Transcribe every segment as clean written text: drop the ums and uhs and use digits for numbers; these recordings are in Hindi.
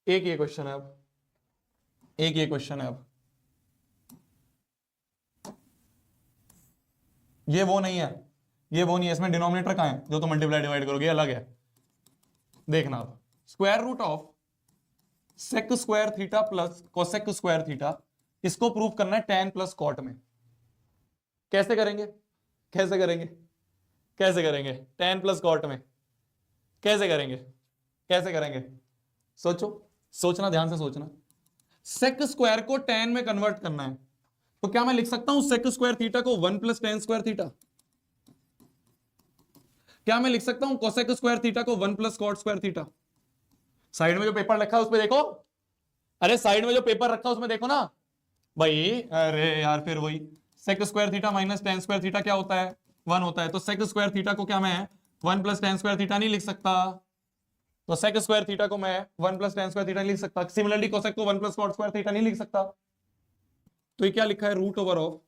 एक ये क्वेश्चन है अब, एक ये क्वेश्चन है अब, ये वो नहीं है, ये वो नहीं है, इसमें डिनोमिनेटर कहां है जो तो मल्टीप्लाई डिवाइड करोगे, अलग है। देखना अब, square root of sec square theta plus cosec square theta, इसको प्रूव करना है टेन प्लस कॉट में। कैसे करेंगे, कैसे करेंगे, कैसे करेंगे टेन प्लस कॉट में, कैसे करेंगे, कैसे करेंगे? सोचो, सोचना, ध्यान से सोचना। सेक स्क्वायर को टेन में कन्वर्ट करना है, तो क्या मैं लिख सकता हूं सेक स्क्वायर थीटा को one plus tan square theta? क्या मैं लिख सकता हूं कोसेक स्क्वायर थीटा को one plus cot square theta? Side में जो पेपर रखा है उस पर देखो, अरे साइड में जो पेपर रखा है उसमें देखो ना भाई। अरे यार फिर वही, sec square theta minus tan square theta क्या होता है? वन होता है। तो सेक स्क्वायर थीटा को क्या मैं one plus tan square theta नहीं लिख सकता? तो सेक स्क्वायर थीटा को मैं one plus tan square theta नहीं लिख सकता। सिमिलरली कोसेक को one plus cot square theta नहीं लिख सकता। तो ये क्या लिखा है, root over of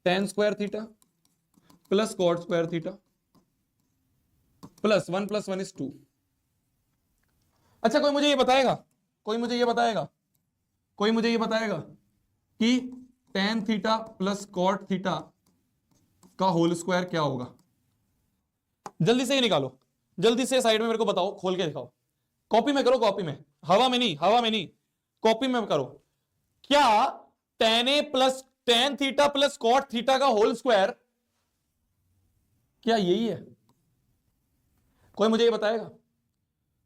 tan square theta plus cot square theta plus one is two. अच्छा कोई मुझे ये बताएगा, कोई मुझे ये बताएगा, कोई मुझे ये बताएगा कि tan theta plus cot theta का होल स्क्वायर क्या होगा? जल्दी से ही निकालो, जल्दी से साइड में मेरे को बताओ, खोल के दिखाओ, कॉपी में करो, कॉपी में, हवा में नहीं, हवा में नहीं, कॉपी में करो। क्या tan A plus tan theta plus cot theta का होल स्क्वायर क्या यही है? कोई मुझे ये बताएगा,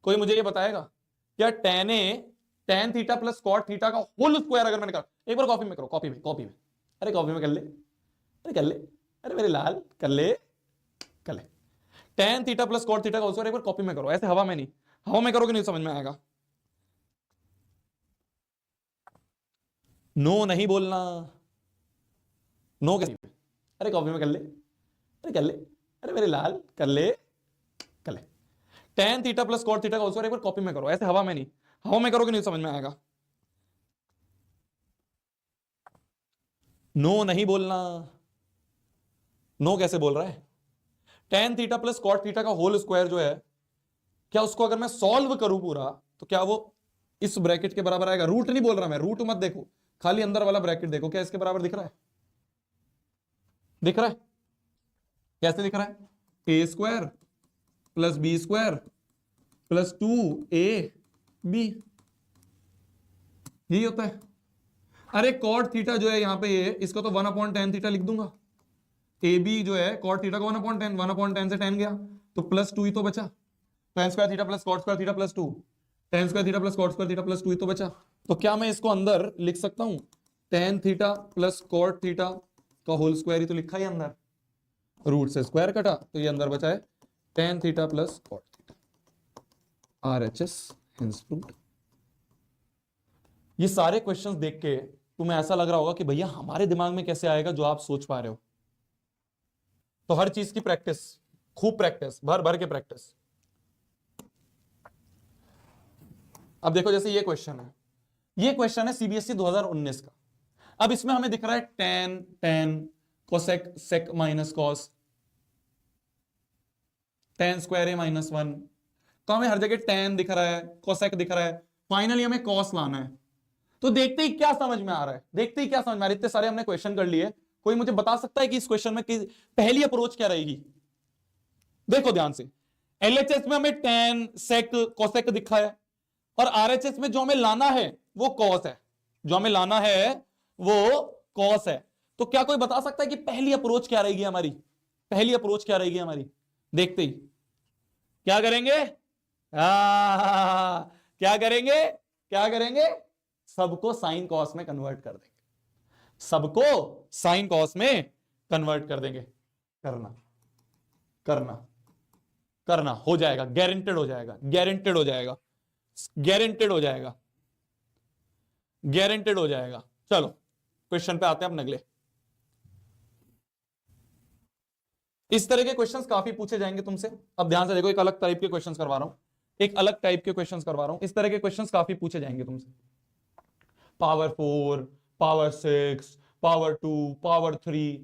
कोई मुझे ये बताएगा क्या tan theta plus cot theta का होल स्क्वायर अगर मैंने कहा, एक बार कॉपी में करो, कॉपी में, कॉपी में, अरे कॉपी में कर ले, अरे कर ले, अरे मेरे लाल कर ले, कर ले। Tan theta plus cot theta का होल स्क्वायर एक बार कॉपी में करो, ऐसे हवा में नहीं, हवा में करोगे नहीं समझ में आएगा। नो नहीं बोलना, नो कैसे? अरे कॉपी में कर ले, अरे कर ले, अरे मेरे लाल कर ले, कर ले। Tan theta plus cot theta का होल स्क्वायर एक बार कॉपी में करो, ऐसे हवा में नहीं, हवा में करोगे नहीं समझ में आएगा। नो नहीं बोलना, नो कैसे बोल रहा है? Tan theta plus cot theta का होल स्क्वायर जो है, क्या उसको अगर मैं सॉल्व करूं पूरा, तो क्या वो इस ब्रैकेट के बराबर आएगा? रूट नहीं बोल रहा मैं, रूट मत देखो, खाली अंदर वाला ब्रैकेट देखो, क्या इसके बराबर दिख रहा है? दिख रहा है? कैसे दिख रहा है? A square plus B square plus two A B, यही होता है। अरे कॉट थीटा जो है यहां पे ये, इसको तो वन अपॉन टेन थीटा लिख दूंगा। ए बी जो है कॉट थीटा को वन अपॉन टेन से टेन गया, तो प्लस टू ही तो बचा। Tan square theta plus cot square theta plus two, tan square theta plus cot square theta plus two ही तो बचा। तो क्या मैं इसको अंदर लिख सकता हूं tan theta plus cot theta का होल स्क्वायर ही तो लिखा है अंदर, रूट से स्क्वायर कटा तो ये अंदर बचा है tan theta plus cot theta, RHS hence proved. ये सारे क्वेश्चंस देख के तुम्हें ऐसा लग रहा होगा कि भैया हमारे दिमाग में कैसे आएगा जो आप सोच पा रहे हो। तो हर चीज की प्रैक्टिस, खूब प्रैक्टिस, भर भर के प्रैक्टिस। अब देखो जैसे ये क्वेश्चन है, ये क्वेश्चन है सीबीएसई 2019 का। अब इसमें हमें दिख रहा है tan tan cosec sec minus cos, tan square A minus one, तो हमें हर जगह टेन दिख रहा है, कोसेक दिख रहा है, फाइनली हमें कॉस लाना है। तो देखते ही क्या समझ में आ रहा है, देखते ही क्या समझ में आ रहा है, इतने सारे हमने क्वेश्चन कर लिए, कोई मुझे बता सकता है कि इस क्वेश्चन में पहली अप्रोच क्या रहेगी? देखो ध्यान से, एलएचएस में हमें टेन सेक कोसेक दिखा है, और आरएचएस में जो हमें लाना है वो कॉस है, जो हमें लाना है वो कॉस है। तो क्या कोई बता सकता है कि पहली अप्रोच क्या रहेगी हमारी? पहली अप्रोच क्या रहेगी हमारी? देखते ही क्या करेंगे? क्या करेंगे, क्या करेंगे? सबको साइन कॉस में कन्वर्ट कर देंगे, सबको साइन कॉस में कन्वर्ट कर देंगे। करना करना करना, हो जाएगा, गारंटेड हो जाएगा, गारंटेड हो जाएगा, गारंटेड हो जाएगा, गारंटेड हो जाएगा। चलो क्वेश्चन पे आते हैं अब अगले। इस तरह के क्वेश्चंस काफी पूछे जाएंगे तुमसे। अब ध्यान से देखो, एक अलग टाइप के क्वेश्चंस करवा रहा हूं, एक अलग टाइप के क्वेश्चंस करवा रहा हूं। इस तरह के क्वेश्चंस काफी पूछे जाएंगे तुमसे। पावर 4, पावर 6, पावर 2, पावर 3,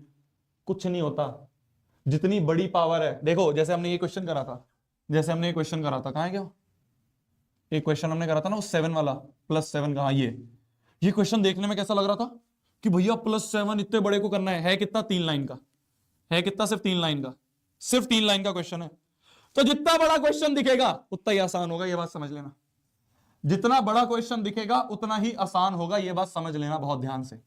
कुछ नहीं होता। जितनी बड़ी पावर है, देखो जैसे हमने ये क्वेश्चन करा था, जैसे हमने ये क्वेश्चन करा था, कहां है क्या एक क्वेश्चन हमने करा था ना वो 7 वाला, +7 का। हाँ, ये क्वेश्चन देखने में कैसा लग रहा था कि भैया +7 इतने बड़े को करना है कितना, 3 लाइन का है, कितना, सिर्फ 3 लाइन का, सिर्फ 3 लाइन का क्वेश्चन है। तो जितना बड़ा क्वेश्चन दिखेगा उतना ही आसान होगा, ये बात समझ लेना। जितना बड़ा क्वेश्चन दिखेगा उतना ही आसान होगा, ये बात समझ लेना बहुत ध्यान से।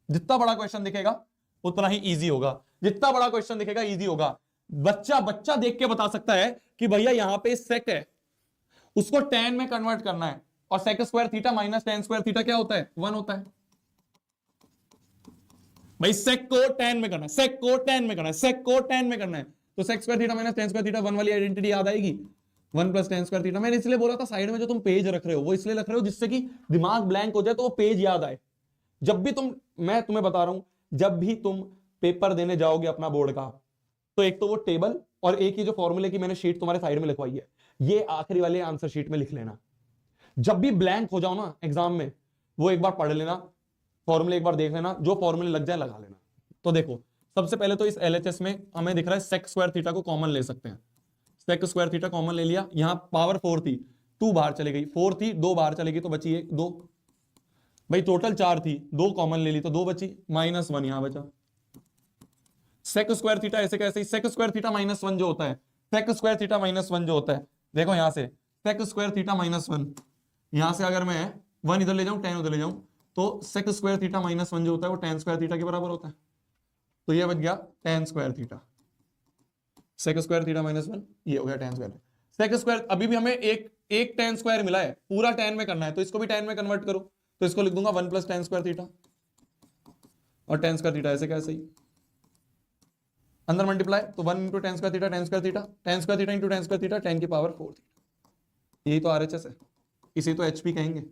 जितना बड़ा क्वेश्चन दिखेगा उतना ही इजी होगा, जितना बड़ा क्वेश्चन दिखेगा इजी होगा। बच्चा देख के बता सकता है कि भैया यहां पे सेक है, उसको tan में कन्वर्ट करना है, और sec square theta minus tan square theta क्या होता है, 1 होता है। भाई सेक को tan में करना है, सेक को tan में करना है, सेक को tan में करना है, तो sec square theta minus tan square theta 1 वाली आइडेंटिटी याद आएगी, 1 + tan स्क्वायर थीटा। मैंने इसलिए बोला था साइड में जो तुम पेज रख रहे हो वो इसलिए रख रहे हो जिससे कि दिमाग ब्लैंक हो जाए तो वो पेज याद आए। जब भी मैं तुम्हें बता रहा हूं, जब भी तुम पेपर देने जाओगे अपना बोर्ड का, तो एक तो वो टेबल और एक ही जो फॉर्मूले की मैंने शीट तुम्हारे साइड में लिखवाई है, ये आखिरी वाले आंसर शीट में लिख लेना। जब भी ब्लैंक हो जाओ ना एग्जाम में, वो एक बार पढ़ लेना, फॉर्मूले एक बार देख लेना, जो फॉर्मूले लग जाए लगा लेना। तो देखो सबसे पहले तो इस LHS में हमें दिख रहा है सेक स्क्वायर थीटा को कॉमन ले सकते हैं। सेक स्क्वायर थीटा कॉमन ले लिया, यहां पावर 4 थी, 2 बाहर चली गई, 4 थी 2 बाहर चलेगी तो बची 1 2, भाई टोटल 4 थी, 2 कॉमन ले ली तो 2 बची, -1 यहां बचा। सेक स्क्वायर थीटा ऐसे कैसे, सेक स्क्वायर थीटा -1 जो होता है, सेक स्क्वायर थीटा -1 जो होता है, देखो यहां से सेक स्क्वायर थीटा -1, यहां से अगर मैं 1 इधर ले जाऊं tan उधर ले जाऊं, तो सेक स्क्वायर थीटा -1 जो होता है वो tan स्क्वायर थीटा के बराबर होता है। तो ये बच गया tan square theta, sec square theta -1, ये हो गया tan स्क्वायर। सेक स्क्वायर अभी भी हमें एक tan स्क्वायर मिला है, पूरा tan में करना है, तो इसको भी tan में कन्वर्ट करो, तो इसको लिख दूंगा 1 + tan स्क्वायर थीटा, और tan स्क्वायर थीटा ऐसे कैसे ही अंदर मल्टीप्लाई, तो 1 × tan square theta, tan square theta, tan square theta × tan square theta, 10 की पावर 4 थीटा। यही तो RHS है, इसे तो HP कहेंगे,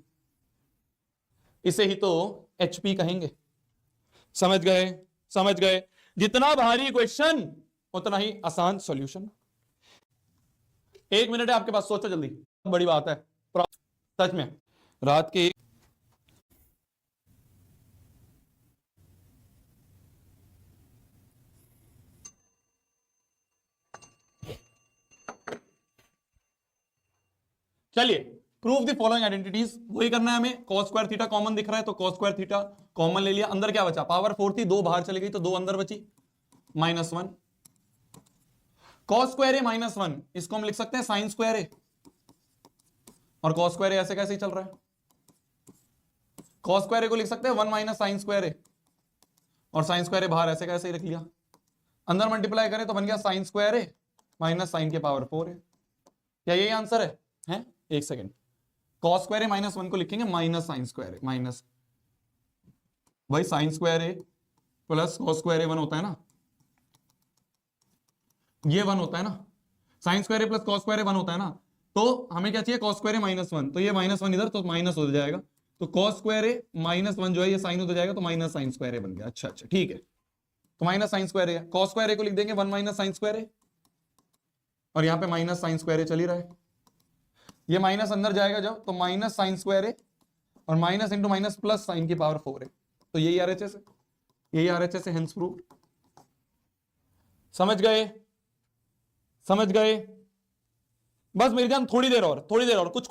इसे ही तो HP कहेंगे। समझ गए, समझ गए। जितना भारी क्वेश्चन उतना ही आसान सॉल्यूशन। 1 मिनट है आपके पास, सोचो जल्दी, बड़ी बात है सच में। रात के चलिए प्रूव द फॉलोइंग आइडेंटिटीज, वही करना है हमें। cos स्क्वायर थीटा कॉमन दिख रहा है तो cos स्क्वायर थीटा कॉमन ले लिया, अंदर क्या बचा, पावर 4 थी, 2 बाहर चली गई तो 2 अंदर बची, -1। cos स्क्वायर ए -1, इसको हम लिख सकते हैं sin स्क्वायर ए, और cos स्क्वायर ए ऐसे कैसे ही चल रहा है, cos स्क्वायर ए को लिख सकते हैं 1 - sin स्क्वायर ए, और sin स्क्वायर ए बाहर ऐसे कैसे ही रख लिया, अंदर मल्टीप्लाई करें तो बन गया sin square A minus sin के पावर 4 है। क्या यही आंसर है? एक सेकेंड, cos स्क्वायर ए -1 को लिखेंगे -sin स्क्वायर ए, माइनस भाई sin स्क्वायर ए प्लस cos स्क्वायर ए 1 होता है ना, ये 1 होता है ना, sin स्क्वायर ए प्लस cos स्क्वायर ए 1 होता है ना, तो हमें क्या चाहिए, cos स्क्वायर ए -1, तो ये -1 इधर तो माइनस हो जाएगा, तो cos स्क्वायर ए -1 जो है ये साइन हो जाएगा, तो माइनस sin स्क्वायर ए बन गया। अच्छा ठीक है, तो माइनस sin स्क्वायर ए, cos स्क्वायर ए को लिख देंगे 1 - sin स्क्वायर ए, और यहाँ पे -sin स्क्वायर ए चल ही रहा है, ये माइनस अंदर जाएगा जब तो -sin स्क्वायर है, और minus into minus plus sign की पावर 4 है, तो यही RHS है, यही RHS है, हेंस प्रूव्ड। समझ गए, समझ गए? बस मेरी जान थोड़ी देर और कुछ